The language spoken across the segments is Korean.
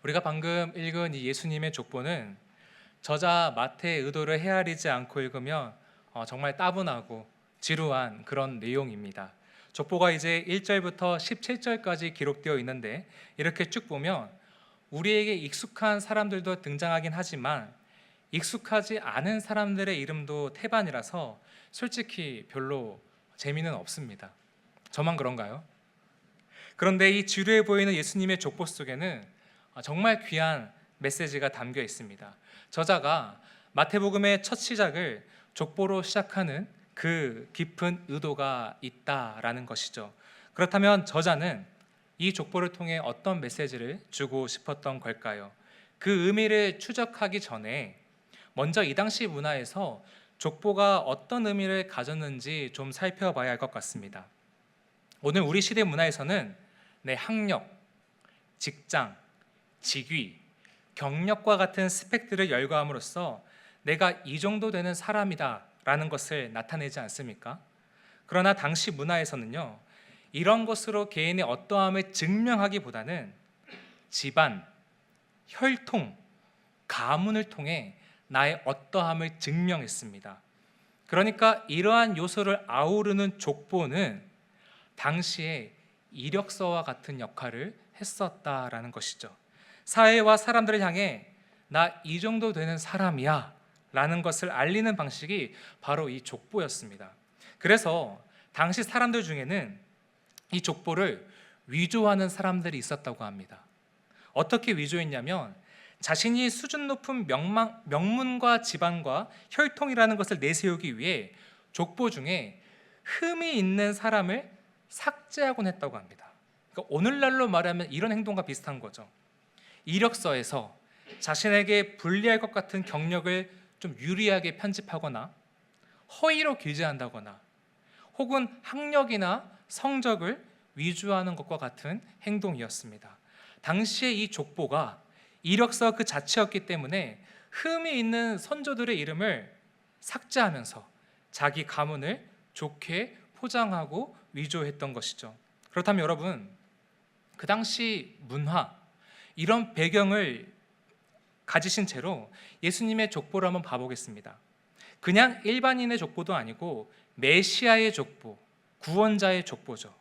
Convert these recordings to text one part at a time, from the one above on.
우리가 방금 읽은 이 예수님의 족보는 저자 마태의 의도를 헤아리지 않고 읽으면 정말 따분하고 지루한 그런 내용입니다. 족보가 이제 1절부터 17절까지 기록되어 있는데 이렇게 쭉 보면 우리에게 익숙한 사람들도 등장하긴 하지만 익숙하지 않은 사람들의 이름도 태반이라서 솔직히 별로 재미는 없습니다. 저만 그런가요? 그런데 이 지루해 보이는 예수님의 족보 속에는 정말 귀한 메시지가 담겨 있습니다. 저자가 마태복음의 첫 시작을 족보로 시작하는 그 깊은 의도가 있다라는 것이죠. 그렇다면 저자는 이 족보를 통해 어떤 메시지를 주고 싶었던 걸까요? 그 의미를 추적하기 전에 먼저 이 당시 문화에서 족보가 어떤 의미를 가졌는지 좀 살펴봐야 할 것 같습니다. 오늘 우리 시대 문화에서는 학력, 직장, 직위, 경력과 같은 스펙들을 열거함으로써 내가 이 정도 되는 사람이다 라는 것을 나타내지 않습니까? 그러나 당시 문화에서는요, 이런 것으로 개인의 어떠함을 증명하기보다는 집안, 혈통, 가문을 통해 나의 어떠함을 증명했습니다. 그러니까 이러한 요소를 아우르는 족보는 당시에 이력서와 같은 역할을 했었다라는 것이죠. 사회와 사람들을 향해 나 이 정도 되는 사람이야 라는 것을 알리는 방식이 바로 이 족보였습니다. 그래서 당시 사람들 중에는 이 족보를 위조하는 사람들이 있었다고 합니다. 어떻게 위조했냐면 자신이 수준 높은 명문과 집안과 혈통이라는 것을 내세우기 위해 족보 중에 흠이 있는 사람을 삭제하곤 했다고 합니다. 그러니까 오늘날로 말하면 이런 행동과 비슷한 거죠. 이력서에서 자신에게 불리할 것 같은 경력을 좀 유리하게 편집하거나 허위로 기재한다거나 혹은 학력이나 성적을 위조하는 것과 같은 행동이었습니다. 당시에 이 족보가 이력서 그 자체였기 때문에 흠이 있는 선조들의 이름을 삭제하면서 자기 가문을 좋게 포장하고 위조했던 것이죠. 그렇다면 여러분, 그 당시 문화, 이런 배경을 가지신 채로 예수님의 족보를 한번 봐보겠습니다. 그냥 일반인의 족보도 아니고 메시아의 족보, 구원자의 족보죠.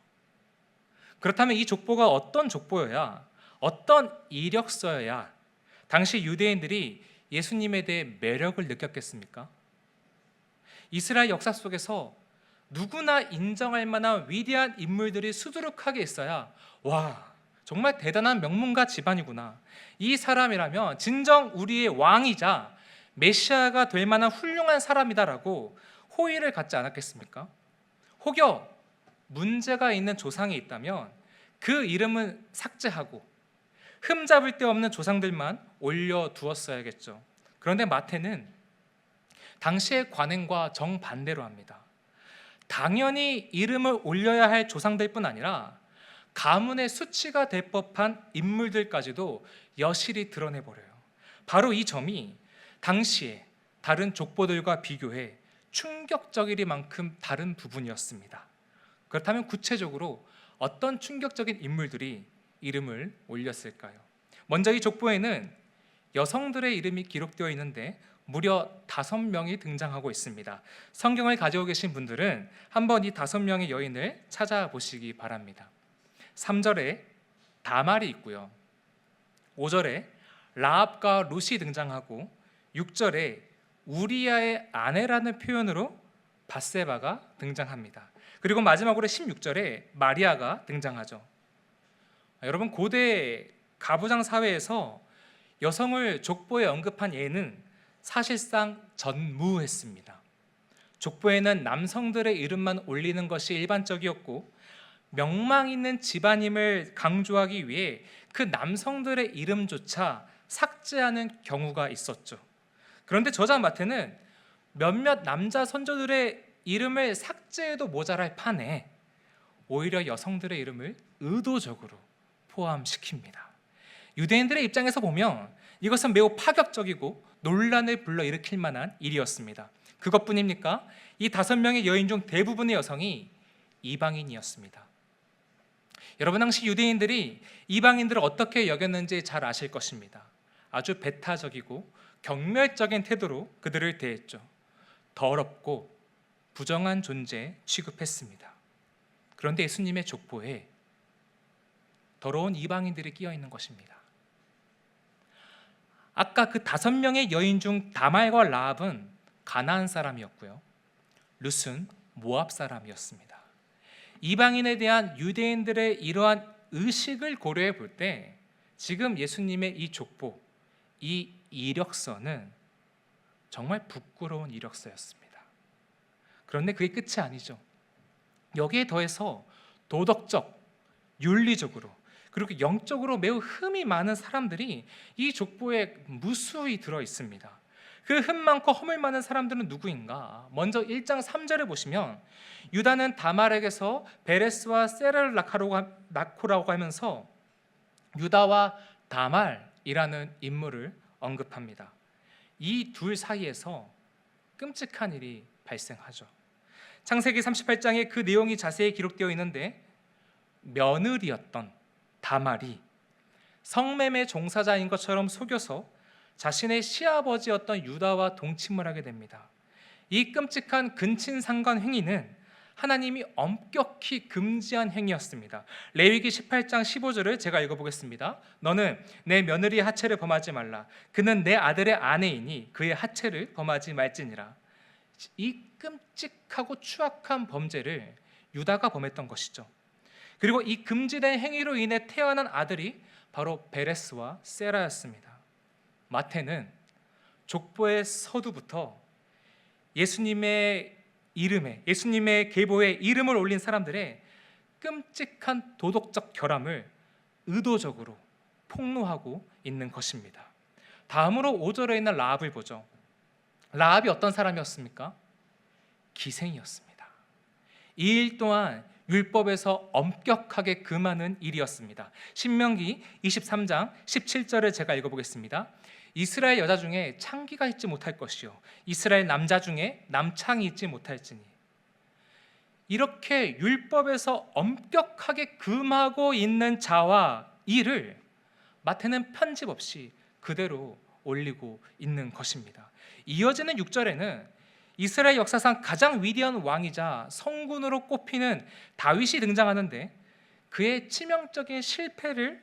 그렇다면 이 족보가 어떤 족보여야, 어떤 이력서여야 당시 유대인들이 예수님에 대해 매력을 느꼈겠습니까? 이스라엘 역사 속에서 누구나 인정할 만한 위대한 인물들이 수두룩하게 있어야 와, 정말 대단한 명문가 집안이구나, 이 사람이라면 진정 우리의 왕이자 메시아가 될 만한 훌륭한 사람이다라고 호의를 갖지 않았겠습니까? 혹여 문제가 있는 조상이 있다면 그 이름은 삭제하고 흠잡을 데 없는 조상들만 올려두었어야겠죠. 그런데 마태는 당시의 관행과 정반대로 합니다. 당연히 이름을 올려야 할 조상들뿐 아니라 가문의 수치가 될 법한 인물들까지도 여실히 드러내버려요. 바로 이 점이 당시에 다른 족보들과 비교해 충격적이리만큼 다른 부분이었습니다. 그렇다면 구체적으로 어떤 충격적인 인물들이 이름을 올렸을까요? 먼저 이 족보에는 여성들의 이름이 기록되어 있는데 무려 5명이 등장하고 있습니다. 성경을 가지고 계신 분들은 한번 이 5명의 여인을 찾아보시기 바랍니다. 3절에 다말이 있고요, 5절에 라합과 룻이 등장하고 6절에 우리야의 아내라는 표현으로 밧세바가 등장합니다. 그리고 마지막으로 16절에 마리아가 등장하죠. 여러분, 고대 가부장 사회에서 여성을 족보에 언급한 예는 사실상 전무했습니다. 족보에는 남성들의 이름만 올리는 것이 일반적이었고 명망 있는 집안임을 강조하기 위해 그 남성들의 이름조차 삭제하는 경우가 있었죠. 그런데 저자 마태는 몇몇 남자 선조들의 이름을 삭제해도 모자랄 판에 오히려 여성들의 이름을 의도적으로 포함시킵니다. 유대인들의 입장에서 보면 이것은 매우 파격적이고 논란을 불러일으킬 만한 일이었습니다. 그것뿐입니까? 이 5명의 여인 중 대부분의 여성이 이방인이었습니다. 여러분, 당시 유대인들이 이방인들을 어떻게 여겼는지 잘 아실 것입니다. 아주 배타적이고 경멸적인 태도로 그들을 대했죠. 더럽고 부정한 존재 취급했습니다. 그런데 예수님의 족보에 더러운 이방인들이 끼어 있는 것입니다. 아까 그 5명의 여인 중 다말과 라합은 가나안 사람이었고요, 룻은 모압 사람이었습니다. 이방인에 대한 유대인들의 이러한 의식을 고려해 볼 때 지금 예수님의 이 족보, 이 이력서는 정말 부끄러운 이력서였습니다. 그런데 그게 끝이 아니죠. 여기에 더해서 도덕적, 윤리적으로, 그리고 영적으로 매우 흠이 많은 사람들이 이 족보에 무수히 들어 있습니다. 그 흠 많고 허물 많은 사람들은 누구인가? 먼저 1장 3절에 보시면 유다는 다말에게서 베레스와 세라를 낳고라고 하면서 유다와 다말이라는 인물을 언급합니다. 이 둘 사이에서 끔찍한 일이 발생하죠. 창세기 38장에 그 내용이 자세히 기록되어 있는데, 며느리였던 다말이 성매매 종사자인 것처럼 속여서 자신의 시아버지였던 유다와 동침을 하게 됩니다. 이 끔찍한 근친상간 행위는 하나님이 엄격히 금지한 행위였습니다. 레위기 18장 15절을 제가 읽어보겠습니다. 너는 내 며느리의 하체를 범하지 말라. 그는 내 아들의 아내이니 그의 하체를 범하지 말지니라. 이 끔찍하고 추악한 범죄를 유다가 범했던 것이죠. 그리고 이 금지된 행위로 인해 태어난 아들이 바로 베레스와 세라였습니다. 마태는 족보의 서두부터 예수님의 이름에, 예수님의 계보에 이름을 올린 사람들의 끔찍한 도덕적 결함을 의도적으로 폭로하고 있는 것입니다. 다음으로 5절에 있는 라합을 보죠. 라합이 어떤 사람이었습니까? 기생이었습니다. 이 일 또한 율법에서 엄격하게 금하는 일이었습니다. 신명기 23장 17절을 제가 읽어보겠습니다. 이스라엘 여자 중에 창기가 있지 못할 것이요 이스라엘 남자 중에 남창이 있지 못할지니. 이렇게 율법에서 엄격하게 금하고 있는 자와 일을 마태는 편집 없이 그대로 올리고 있는 것입니다. 이어지는 6절에는 이스라엘 역사상 가장 위대한 왕이자 성군으로 꼽히는 다윗이 등장하는데, 그의 치명적인 실패를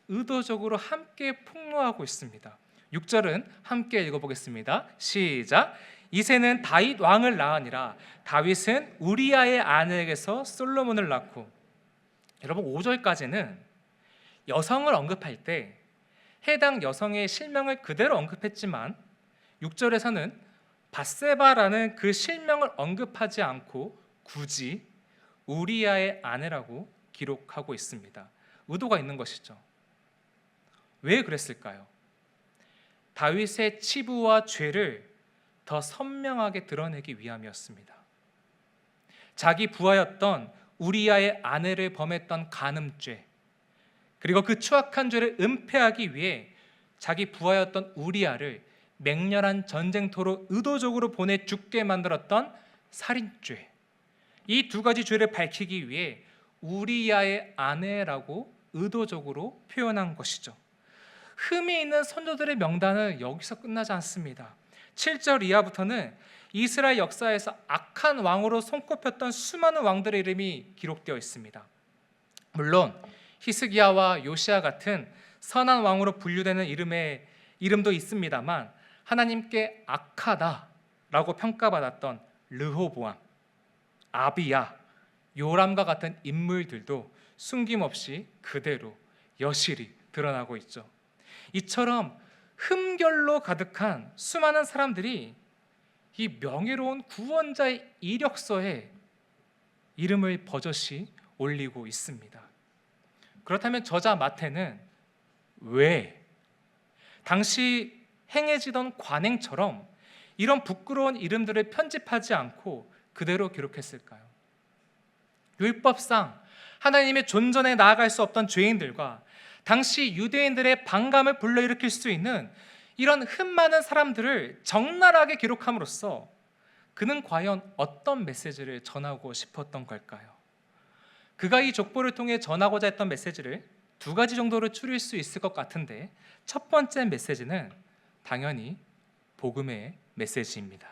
의도적으로 함께 폭로하고 있습니다. 6절은 함께 읽어보겠습니다. 시작. 이새는 다윗 왕을 낳으니라. 다윗은 우리아의 아내에게서 솔로몬을 낳고. 여러분, 5절까지는 여성을 언급할 때 해당 여성의 실명을 그대로 언급했지만 6절에서는 밧세바라는 그 실명을 언급하지 않고 굳이 우리아의 아내라고 기록하고 있습니다. 의도가 있는 것이죠. 왜 그랬을까요? 다윗의 치부와 죄를 더 선명하게 드러내기 위함이었습니다. 자기 부하였던 우리아의 아내를 범했던 간음죄, 그리고 그 추악한 죄를 은폐하기 위해 자기 부하였던 우리아를 맹렬한 전쟁터로 의도적으로 보내 죽게 만들었던 살인죄, 이 두 가지 죄를 밝히기 위해 우리아의 아내라고 의도적으로 표현한 것이죠. 흠이 있는 선조들의 명단은 여기서 끝나지 않습니다. 7절 이하부터는 이스라엘 역사에서 악한 왕으로 손꼽혔던 수많은 왕들의 이름이 기록되어 있습니다. 물론 히스기야와 요시야 같은 선한 왕으로 분류되는 이름도 있습니다만, 하나님께 악하다라고 평가받았던 르호보암, 아비야, 요람과 같은 인물들도 숨김없이 그대로 여실히 드러나고 있죠. 이처럼 흠결로 가득한 수많은 사람들이 이 명예로운 구원자의 이력서에 이름을 버젓이 올리고 있습니다. 그렇다면 저자 마태는 왜 당시 행해지던 관행처럼 이런 부끄러운 이름들을 편집하지 않고 그대로 기록했을까요? 율법상 하나님의 존전에 나아갈 수 없던 죄인들과 당시 유대인들의 반감을 불러일으킬 수 있는 이런 흠 많은 사람들을 적나라하게 기록함으로써 그는 과연 어떤 메시지를 전하고 싶었던 걸까요? 그가 이 족보를 통해 전하고자 했던 메시지를 두 가지 정도로 추릴 수 있을 것 같은데, 첫 번째 메시지는 당연히 복음의 메시지입니다.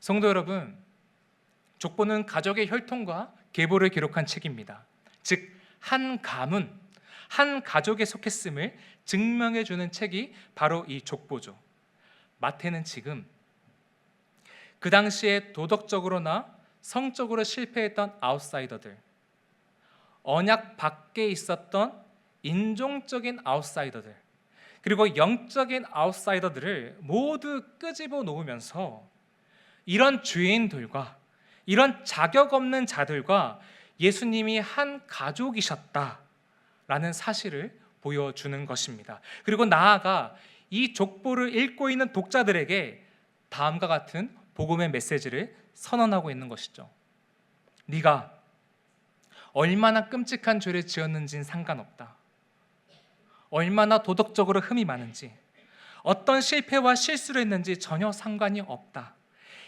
성도 여러분, 족보는 가족의 혈통과 계보를 기록한 책입니다. 즉, 한 가문, 한 가족에 속했음을 증명해 주는 책이 바로 이 족보죠. 마태는 지금 그 당시에 도덕적으로나 성적으로 실패했던 아웃사이더들, 언약 밖에 있었던 인종적인 아웃사이더들, 그리고 영적인 아웃사이더들을 모두 끄집어 놓으면서 이런 죄인들과 이런 자격 없는 자들과 예수님이 한 가족이셨다라는 사실을 보여주는 것입니다. 그리고 나아가 이 족보를 읽고 있는 독자들에게 다음과 같은 복음의 메시지를 선언하고 있는 것이죠. 네가 얼마나 끔찍한 죄를 지었는지는 상관없다. 얼마나 도덕적으로 흠이 많은지, 어떤 실패와 실수를 했는지 전혀 상관이 없다.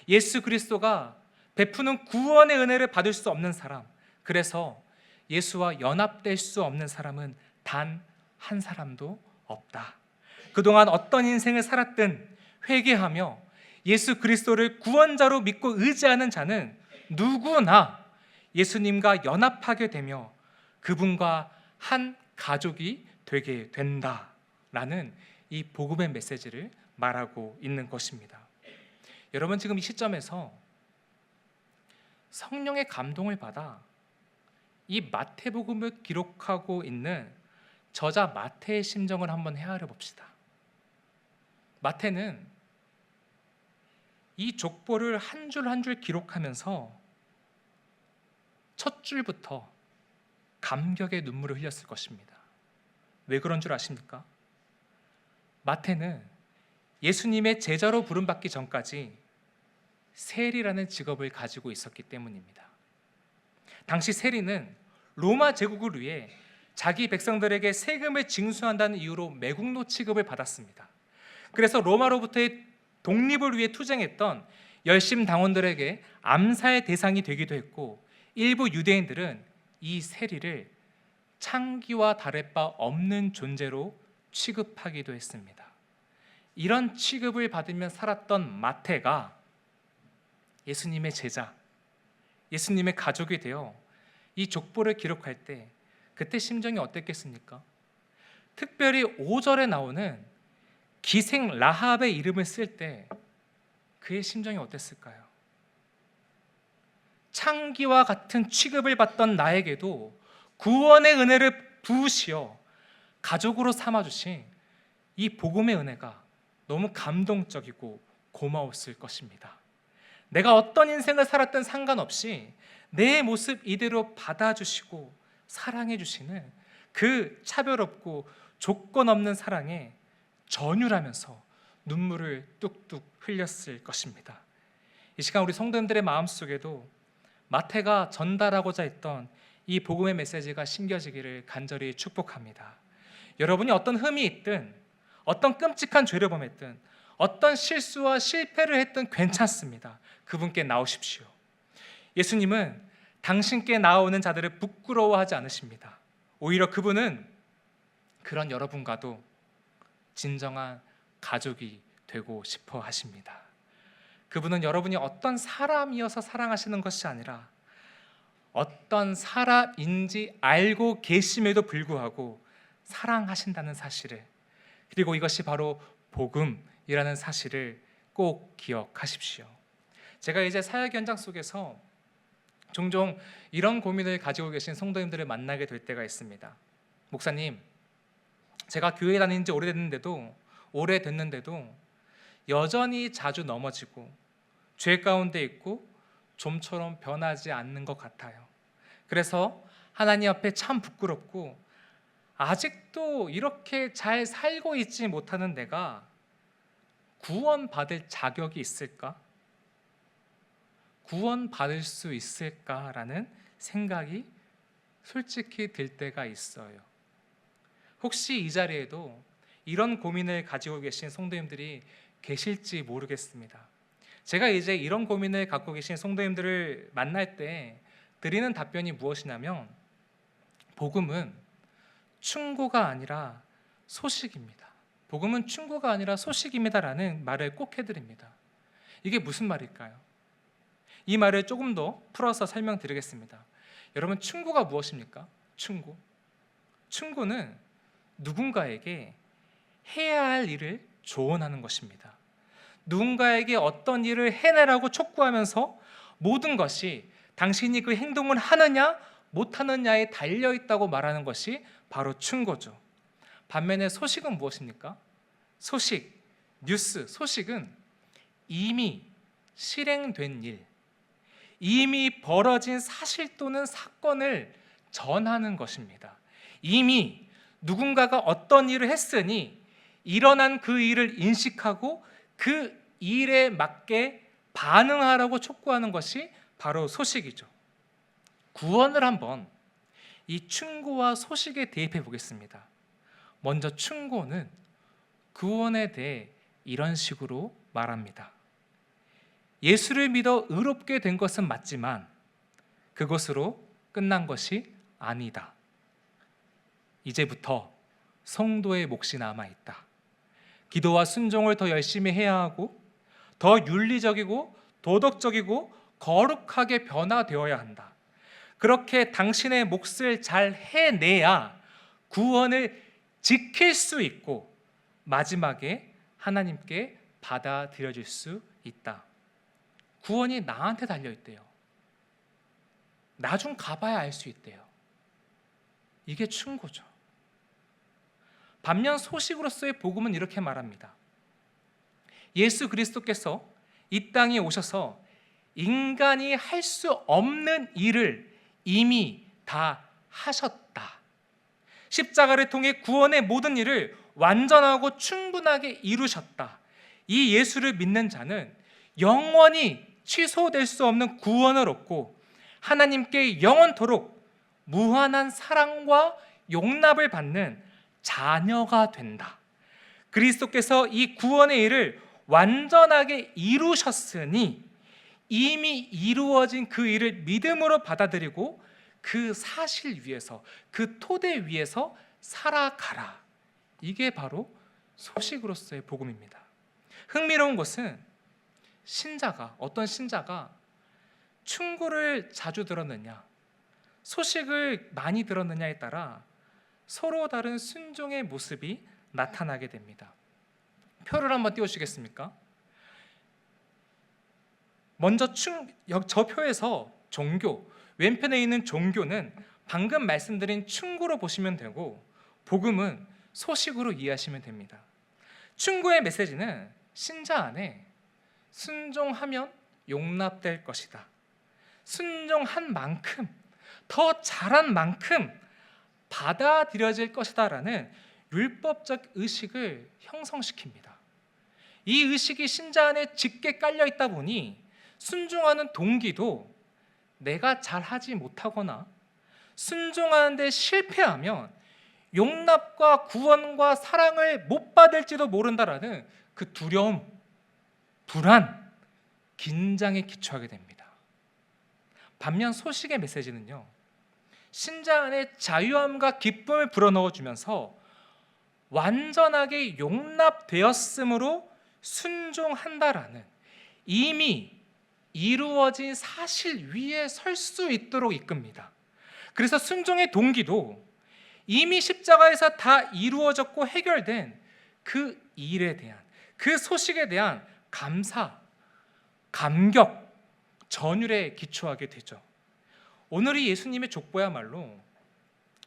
예수 그리스도가 베푸는 구원의 은혜를 받을 수 없는 사람, 그래서 예수와 연합될 수 없는 사람은 단 한 사람도 없다. 그동안 어떤 인생을 살았든 회개하며 예수 그리스도를 구원자로 믿고 의지하는 자는 누구나 예수님과 연합하게 되며 그분과 한 가족이 되게 된다라는 이 복음의 메시지를 말하고 있는 것입니다. 여러분, 지금 이 시점에서 성령의 감동을 받아 이 마태복음을 기록하고 있는 저자 마태의 심정을 한번 헤아려 봅시다. 마태는 이 족보를 한 줄 한 줄 기록하면서 첫 줄부터 감격의 눈물을 흘렸을 것입니다. 왜 그런 줄 아십니까? 마태는 예수님의 제자로 부름받기 전까지 세리라는 직업을 가지고 있었기 때문입니다. 당시 세리는 로마 제국을 위해 자기 백성들에게 세금을 징수한다는 이유로 매국노 취급을 받았습니다. 그래서 로마로부터의 독립을 위해 투쟁했던 열심 당원들에게 암살 대상이 되기도 했고, 일부 유대인들은 이 세리를 창기와 다를 바 없는 존재로 취급하기도 했습니다. 이런 취급을 받으며 살았던 마태가 예수님의 제자, 예수님의 가족이 되어 이 족보를 기록할 때 그때 심정이 어땠겠습니까? 특별히 5절에 나오는 기생 라합의 이름을 쓸 때 그의 심정이 어땠을까요? 창기와 같은 취급을 받던 나에게도 구원의 은혜를 부으시어 가족으로 삼아주신 이 복음의 은혜가 너무 감동적이고 고마웠을 것입니다. 내가 어떤 인생을 살았든 상관없이 내 모습 이대로 받아주시고 사랑해 주시는 그 차별 없고 조건 없는 사랑에 전율하면서 눈물을 뚝뚝 흘렸을 것입니다. 이 시간 우리 성도님들의 마음속에도 마태가 전달하고자 했던 이 복음의 메시지가 심겨지기를 간절히 축복합니다. 여러분이 어떤 흠이 있든, 어떤 끔찍한 죄를 범했든, 어떤 실수와 실패를 했든 괜찮습니다. 그분께 나오십시오. 예수님은 당신께 나오는 자들을 부끄러워하지 않으십니다. 오히려 그분은 그런 여러분과도 진정한 가족이 되고 싶어 하십니다. 그분은 여러분이 어떤 사람이어서 사랑하시는 것이 아니라 어떤 사람인지 알고 계심에도 불구하고 사랑하신다는 사실을, 그리고 이것이 바로 복음이라는 사실을 꼭 기억하십시오. 제가 이제 사역 현장 속에서 종종 이런 고민을 가지고 계신 성도님들을 만나게 될 때가 있습니다. 목사님, 제가 교회 다닌 지 오래됐는데도 여전히 자주 넘어지고 죄 가운데 있고 좀처럼 변하지 않는 것 같아요. 그래서 하나님 앞에 참 부끄럽고 아직도 이렇게 잘 살고 있지 못하는 내가 구원받을 자격이 있을까? 구원받을 수 있을까라는 생각이 솔직히 들 때가 있어요. 혹시 이 자리에도 이런 고민을 가지고 계신 성도님들이 계실지 모르겠습니다. 제가 이제 이런 고민을 갖고 계신 성도님들을 만날 때 드리는 답변이 무엇이냐면, 복음은 충고가 아니라 소식입니다. 복음은 충고가 아니라 소식입니다라는 말을 꼭 해드립니다. 이게 무슨 말일까요? 이 말을 조금 더 풀어서 설명드리겠습니다. 여러분, 충고가 무엇입니까? 충고는 누군가에게 해야 할 일을 조언하는 것입니다. 누군가에게 어떤 일을 해내라고 촉구하면서 모든 것이 당신이 그 행동을 하느냐 못하느냐에 달려있다고 말하는 것이 바로 충고죠. 반면에 소식은 무엇입니까? 소식은 이미 실행된 일, 이미 벌어진 사실 또는 사건을 전하는 것입니다. 이미 누군가가 어떤 일을 했으니 일어난 그 일을 인식하고 그 일에 맞게 반응하라고 촉구하는 것이 바로 소식이죠. 구원을 한번 이 충고와 소식에 대입해 보겠습니다. 먼저 충고는 구원에 대해 이런 식으로 말합니다. 예수를 믿어 의롭게 된 것은 맞지만 그것으로 끝난 것이 아니다. 이제부터 성도의 몫이 남아있다. 기도와 순종을 더 열심히 해야 하고 더 윤리적이고 도덕적이고 거룩하게 변화되어야 한다. 그렇게 당신의 몫을 잘 해내야 구원을 지킬 수 있고 마지막에 하나님께 받아들여질 수 있다. 구원이 나한테 달려있대요. 나 좀 가봐야 알 수 있대요. 이게 충고죠. 반면 소식으로서의 복음은 이렇게 말합니다. 예수 그리스도께서 이 땅에 오셔서 인간이 할 수 없는 일을 이미 다 하셨다. 십자가를 통해 구원의 모든 일을 완전하고 충분하게 이루셨다. 이 예수를 믿는 자는 영원히 취소될 수 없는 구원을 얻고 하나님께 영원토록 무한한 사랑과 용납을 받는 자녀가 된다. 그리스도께서 이 구원의 일을 완전하게 이루셨으니 이미 이루어진 그 일을 믿음으로 받아들이고 그 사실 위에서, 그 토대 위에서 살아가라. 이게 바로 소식으로서의 복음입니다. 흥미로운 것은 어떤 신자가 충고를 자주 들었느냐, 소식을 많이 들었느냐에 따라 서로 다른 순종의 모습이 나타나게 됩니다. 표를 한번 띄워주시겠습니까? 먼저 저 표에서 종교, 왼편에 있는 종교는 방금 말씀드린 충고로 보시면 되고 복음은 소식으로 이해하시면 됩니다. 충고의 메시지는 신자 안에 순종하면 용납될 것이다. 순종한 만큼, 더 잘한 만큼 받아들여질 것이다라는 율법적 의식을 형성시킵니다. 이 의식이 신자 안에 짙게 깔려 있다 보니 순종하는 동기도 내가 잘하지 못하거나 순종하는데 실패하면 용납과 구원과 사랑을 못 받을지도 모른다라는 그 두려움, 불안, 긴장에 기초하게 됩니다. 반면 소식의 메시지는요, 신자 안에 자유함과 기쁨을 불어넣어주면서 완전하게 용납되었으므로 순종한다라는 이미 이루어진 사실 위에 설 수 있도록 이끕니다. 그래서 순종의 동기도 이미 십자가에서 다 이루어졌고 해결된 그 일에 대한, 그 소식에 대한 감사, 감격, 전율에 기초하게 되죠. 오늘이 예수님의 족보야말로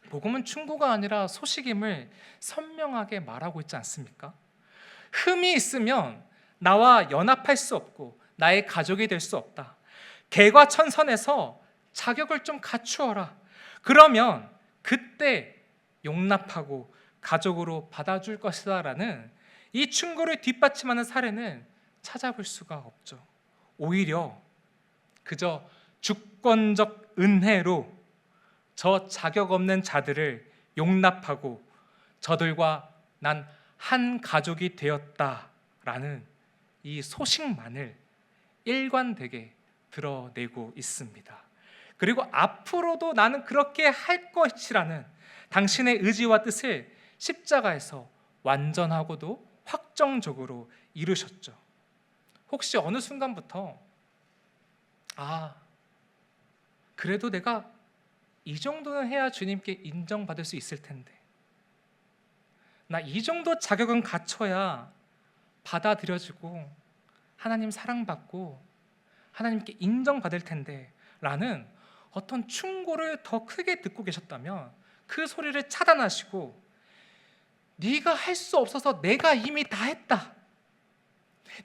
복음은 충고가 아니라 소식임을 선명하게 말하고 있지 않습니까? 흠이 있으면 나와 연합할 수 없고 나의 가족이 될 수 없다. 개과천선에서 자격을 좀 갖추어라. 그러면 그때 용납하고 가족으로 받아줄 것이다 라는 이 충고를 뒷받침하는 사례는 찾아볼 수가 없죠. 오히려 그저 주권적 은혜로 저 자격 없는 자들을 용납하고 저들과 난 한 가족이 되었다라는 이 소식만을 일관되게 드러내고 있습니다. 그리고 앞으로도 나는 그렇게 할 것이라는 당신의 의지와 뜻을 십자가에서 완전하고도 확정적으로 이루셨죠. 혹시 어느 순간부터 그래도 내가 이 정도는 해야 주님께 인정받을 수 있을 텐데, 나 이 정도 자격은 갖춰야 받아들여지고 하나님 사랑받고 하나님께 인정받을 텐데 라는 어떤 충고를 더 크게 듣고 계셨다면 그 소리를 차단하시고, 네가 할 수 없어서 내가 이미 다 했다,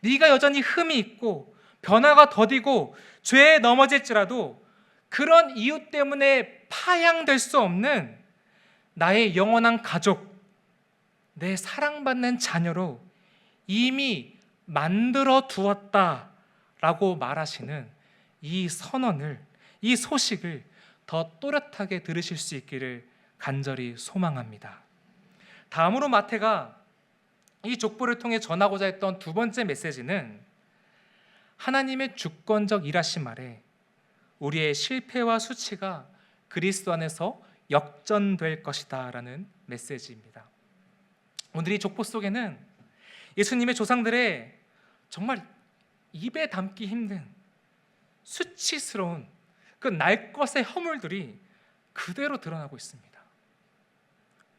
네가 여전히 흠이 있고 변화가 더디고 죄에 넘어질지라도 그런 이유 때문에 파양될 수 없는 나의 영원한 가족, 내 사랑받는 자녀로 이미 만들어 두었다라고 말하시는 이 선언을, 이 소식을 더 또렷하게 들으실 수 있기를 간절히 소망합니다. 다음으로 마태가 이 족보를 통해 전하고자 했던 두 번째 메시지는 하나님의 주권적 일하심 아래 우리의 실패와 수치가 그리스도 안에서 역전될 것이다 라는 메시지입니다. 오늘 이 족보 속에는 예수님의 조상들의 정말 입에 담기 힘든 수치스러운 그 날 것의 허물들이 그대로 드러나고 있습니다.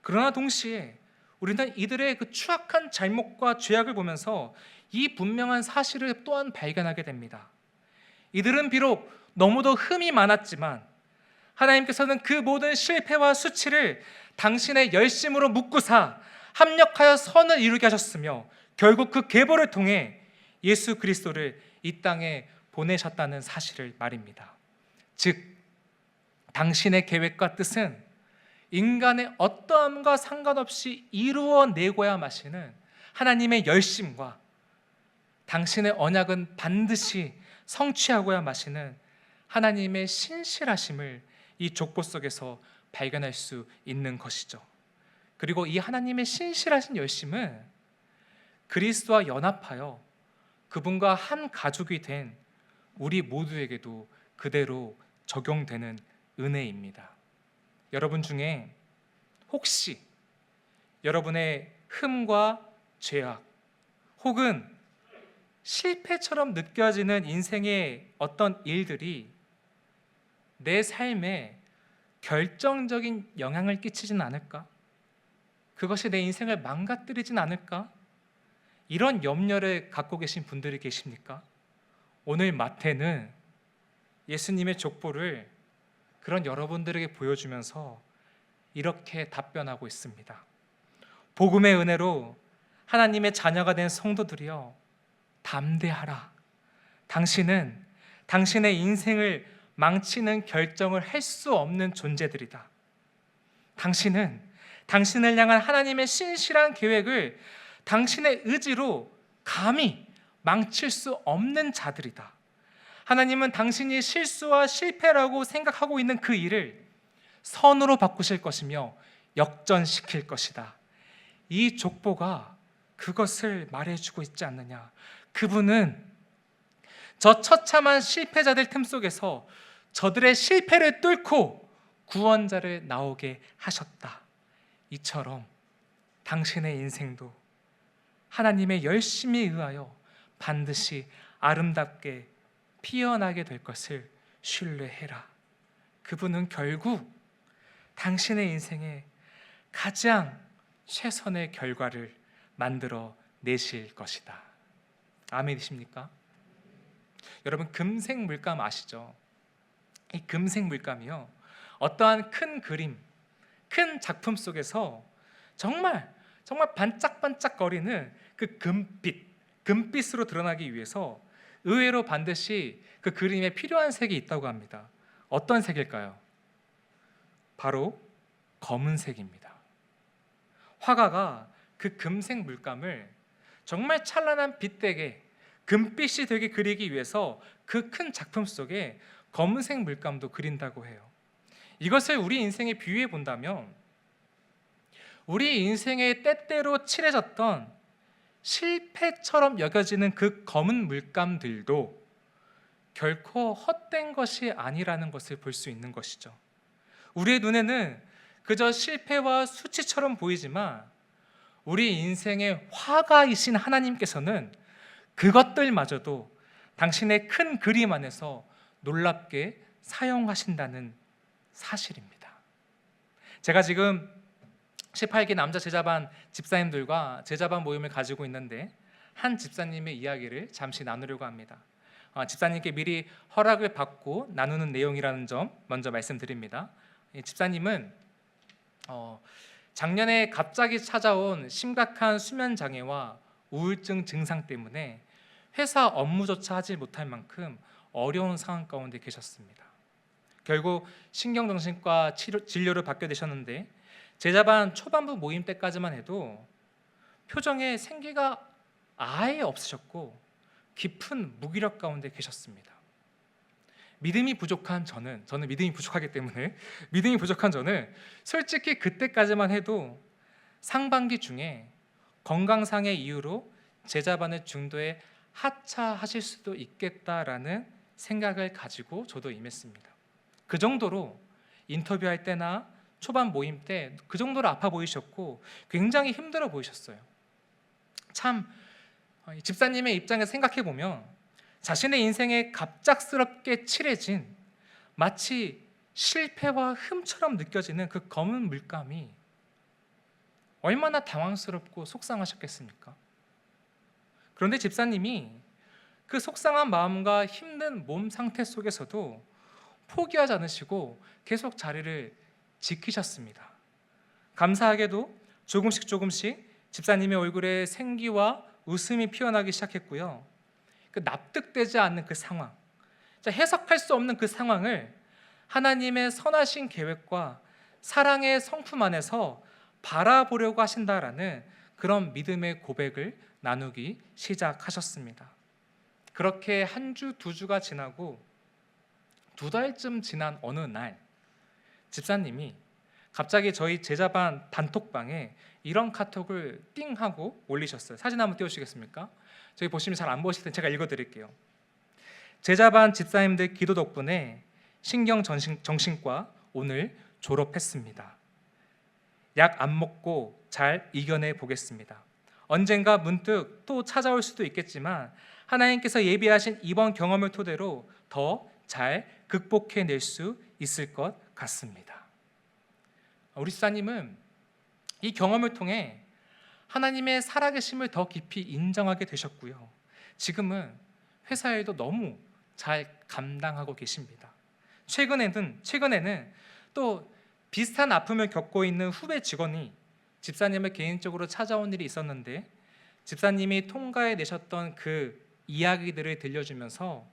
그러나 동시에 우리는 이들의 그 추악한 잘못과 죄악을 보면서 이 분명한 사실을 또한 발견하게 됩니다. 이들은 비록 너무도 흠이 많았지만 하나님께서는 그 모든 실패와 수치를 당신의 열심으로 묶으사 합력하여 선을 이루게 하셨으며, 결국 그 계보를 통해 예수 그리스도를 이 땅에 보내셨다는 사실을 말입니다. 즉, 당신의 계획과 뜻은 인간의 어떠함과 상관없이 이루어내고야 마시는 하나님의 열심과 당신의 언약은 반드시 성취하고야 마시는 하나님의 신실하심을 이 족보 속에서 발견할 수 있는 것이죠. 그리고 이 하나님의 신실하신 열심은 그리스도와 연합하여 그분과 한 가족이 된 우리 모두에게도 그대로 적용되는 은혜입니다. 여러분 중에 혹시 여러분의 흠과 죄악 혹은 실패처럼 느껴지는 인생의 어떤 일들이 내 삶에 결정적인 영향을 끼치진 않을까? 그것이 내 인생을 망가뜨리진 않을까? 이런 염려를 갖고 계신 분들이 계십니까? 오늘 마태는 예수님의 족보를 그런 여러분들에게 보여주면서 이렇게 답변하고 있습니다. 복음의 은혜로 하나님의 자녀가 된 성도들이여, 담대하라. 당신은 당신의 인생을 망치는 결정을 할 수 없는 존재들이다. 당신은 당신을 향한 하나님의 신실한 계획을 당신의 의지로 감히 망칠 수 없는 자들이다. 하나님은 당신이 실수와 실패라고 생각하고 있는 그 일을 선으로 바꾸실 것이며 역전시킬 것이다. 이 족보가 그것을 말해주고 있지 않느냐. 그분은 저 처참한 실패자들 틈 속에서 저들의 실패를 뚫고 구원자를 나오게 하셨다. 이처럼 당신의 인생도 하나님의 열심에 의하여 반드시 아름답게 피어나게 될 것을 신뢰해라. 그분은 결국 당신의 인생에 가장 최선의 결과를 만들어 내실 것이다. 아멘이십니까? 여러분, 금색 물감 아시죠? 이 금색 물감이요, 어떠한 큰 그림, 큰 작품 속에서 정말 반짝반짝거리는 그 금빛으로 드러나기 위해서 의외로 반드시 그 그림에 필요한 색이 있다고 합니다. 어떤 색일까요? 바로 검은색입니다. 화가가 그 금색 물감을 정말 찬란한 빛되게 금빛이 되게 그리기 위해서 그 큰 작품 속에 검은색 물감도 그린다고 해요. 이것을 우리 인생에 비유해 본다면 우리 인생에 때때로 칠해졌던 실패처럼 여겨지는 그 검은 물감들도 결코 헛된 것이 아니라는 것을 볼 수 있는 것이죠. 우리의 눈에는 그저 실패와 수치처럼 보이지만 우리 인생의 화가이신 하나님께서는 그것들마저도 당신의 큰 그림 안에서 놀랍게 사용하신다는 사실입니다. 제가 지금 18기 남자 제자반 집사님들과 제자반 모임을 가지고 있는데 한 집사님의 이야기를 잠시 나누려고 합니다. 집사님께 미리 허락을 받고 나누는 내용이라는 점 먼저 말씀드립니다. 집사님은 작년에 갑자기 찾아온 심각한 수면 장애와 우울증 증상 때문에 회사 업무조차 하지 못할 만큼 어려운 상황 가운데 계셨습니다. 결국 신경정신과 진료를 받게 되셨는데 제자반 초반부 모임 때까지만 해도 표정에 생기가 아예 없으셨고 깊은 무기력 가운데 계셨습니다. 믿음이 부족한 저는 믿음이 부족하기 때문에 믿음이 부족한 저는 솔직히 그때까지만 해도 상반기 중에 건강상의 이유로 제자반의 중도에 하차하실 수도 있겠다라는 생각을 가지고 저도 임했습니다. 그 정도로 인터뷰할 때나 초반 모임 때 그 정도로 아파 보이셨고 굉장히 힘들어 보이셨어요. 참 집사님의 입장에서 생각해 보면 자신의 인생에 갑작스럽게 칠해진 마치 실패와 흠처럼 느껴지는 그 검은 물감이 얼마나 당황스럽고 속상하셨겠습니까? 그런데 집사님이 그 속상한 마음과 힘든 몸 상태 속에서도 포기하지 않으시고 계속 자리를 지키셨습니다. 감사하게도 조금씩 집사님의 얼굴에 생기와 웃음이 피어나기 시작했고요. 그 납득되지 않는 그 상황, 해석할 수 없는 그 상황을 하나님의 선하신 계획과 사랑의 성품 안에서 바라보려고 하신다라는 그런 믿음의 고백을 나누기 시작하셨습니다. 그렇게 한 주, 두 주가 지나고 두 달쯤 지난 어느 날 집사님이 갑자기 저희 제자반 단톡방에 이런 카톡을 띵 하고 올리셨어요. 사진 한번 띄워주시겠습니까? 저기 보시면 잘 안 보실 텐데 제가 읽어드릴게요. 제자반 집사님들 기도 덕분에 신경정신과 오늘 졸업했습니다. 약 안 먹고 잘 이겨내 보겠습니다. 언젠가 문득 또 찾아올 수도 있겠지만 하나님께서 예비하신 이번 경험을 토대로 더 잘 극복해낼 수 있을 것 같습니다. 우리 집사님은 이 경험을 통해 하나님의 살아계심을 더 깊이 인정하게 되셨고요. 지금은 회사 일도 너무 잘 감당하고 계십니다. 최근에는 또 비슷한 아픔을 겪고 있는 후배 직원이 집사님을 개인적으로 찾아온 일이 있었는데 집사님이 통과해 내셨던 그 이야기들을 들려주면서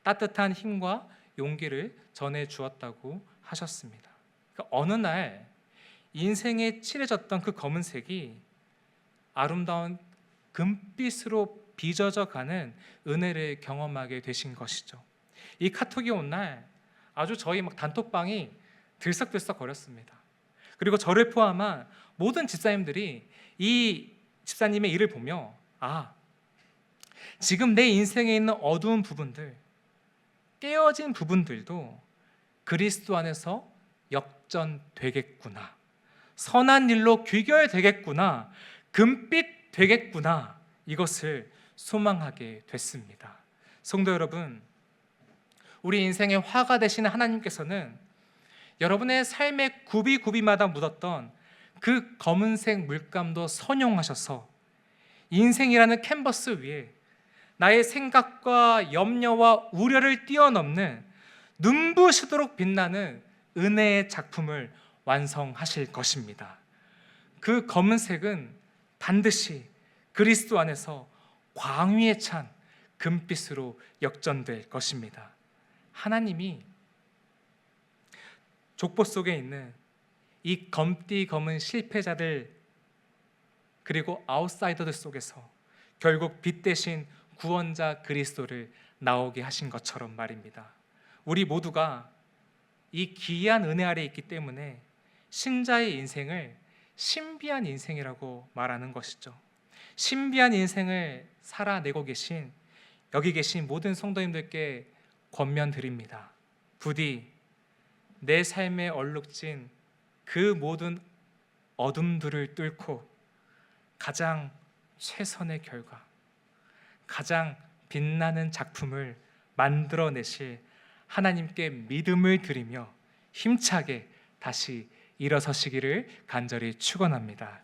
따뜻한 힘과 용기를 전해 주었다고 하셨습니다. 어느 날 인생에 칠해졌던 그 검은색이 아름다운 금빛으로 빚어져 가는 은혜를 경험하게 되신 것이죠. 이 카톡이 온 날 아주 저희 단톡방이 들썩들썩 거렸습니다. 그리고 저를 포함한 모든 집사님들이 이 집사님의 일을 보며 지금 내 인생에 있는 어두운 부분들, 깨어진 부분들도 그리스도 안에서 역전되겠구나, 선한 일로 귀결되겠구나, 금빛 되겠구나, 이것을 소망하게 됐습니다. 성도 여러분, 우리 인생의 화가 되시는 하나님께서는 여러분의 삶의 굽이굽이마다 묻었던 그 검은색 물감도 선용하셔서 인생이라는 캔버스 위에 나의 생각과 염려와 우려를 뛰어넘는 눈부시도록 빛나는 은혜의 작품을 완성하실 것입니다. 그 검은색은 반드시 그리스도 안에서 광위에 찬 금빛으로 역전될 것입니다. 하나님이 족보 속에 있는 이 검디 검은 실패자들 그리고 아웃사이더들 속에서 결국 빛 대신 구원자 그리스도를 나오게 하신 것처럼 말입니다. 우리 모두가 이 기이한 은혜 아래 있기 때문에 신자의 인생을 신비한 인생이라고 말하는 것이죠. 신비한 인생을 살아내고 계신 여기 계신 모든 성도님들께 권면드립니다. 부디 내 삶에 얼룩진 그 모든 어둠들을 뚫고 가장 최선의 결과, 가장 빛나는 작품을 만들어내실 하나님께 믿음을 드리며 힘차게 다시 일어서시기를 간절히 축원합니다.